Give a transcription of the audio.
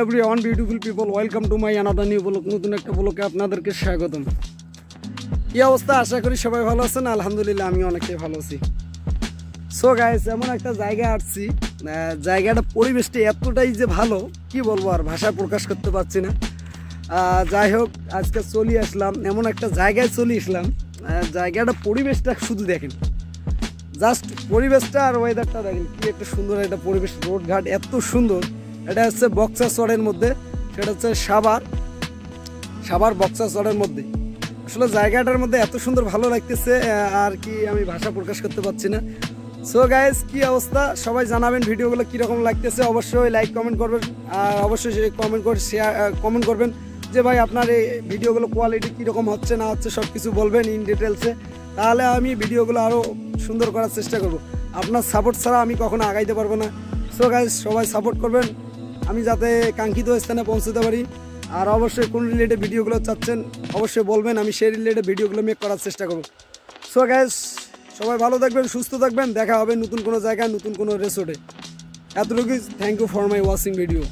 everyone beautiful people, welcome to my another new vlog. নতুন একটা ব্লগে আপনাদেরকে স্বাগতম। কি অবস্থা? আশা করি সবাই ভালো আছেন। আলহামদুলিল্লাহ আমি অনেকটাই ভালো আছি। সো গাইস, এমন একটা জায়গায় আসছি, জায়গাটা পরিবেশটা এতটাই যে ভালো কি বলবো, আর ভাষায় প্রকাশ করতে পারছি না। যাই হোক, আজকে চলে আসলাম এমন একটা জায়গায় চলে আসলাম, জায়গাটা পরিবেশটা শুধু দেখেন, জাস্ট পরিবেশটা আর ওয়েদারটা দেখেন কি একটা সুন্দর একটা পরিবেশ। রোড ঘাট এত সুন্দর। এটা হচ্ছে বক্সাচরের মধ্যে, সেটা হচ্ছে সাভার বক্সাচরের মধ্যে। আসলে জায়গাটার মধ্যে এত সুন্দর ভালো লাগতেছে, আর কি আমি ভাষা প্রকাশ করতে পারছি না। সো গাইস, কি অবস্থা সবাই জানাবেন ভিডিওগুলো কীরকম লাগতেছে। অবশ্যই লাইক কমেন্ট করবেন, আর অবশ্যই কমেন্ট করবেন যে ভাই আপনার এই ভিডিওগুলো কোয়ালিটি কীরকম হচ্ছে না হচ্ছে সব কিছু বলবেন ইন ডিটেলসে, তাহলে আমি ভিডিওগুলো আরও সুন্দর করার চেষ্টা করব। আপনার সাপোর্ট ছাড়া আমি কখনো আগাইতে পারবো না। সো গাইস, সবাই সাপোর্ট করবেন আমি যাতে কাঙ্ক্ষিত স্থানে পৌঁছতে পারি। আর অবশ্যই কোন রিলেটেড ভিডিওগুলো চাচ্ছেন অবশ্যই বলবেন, আমি সেই রিলেটেড ভিডিওগুলো মেক করার চেষ্টা করব। সো গাইস, সবাই ভালো থাকবেন, সুস্থ থাকবেন। দেখা হবে নতুন কোনো জায়গায়, নতুন কোনো রিসোর্টে। এতটুকুই। Thank you for my watching video.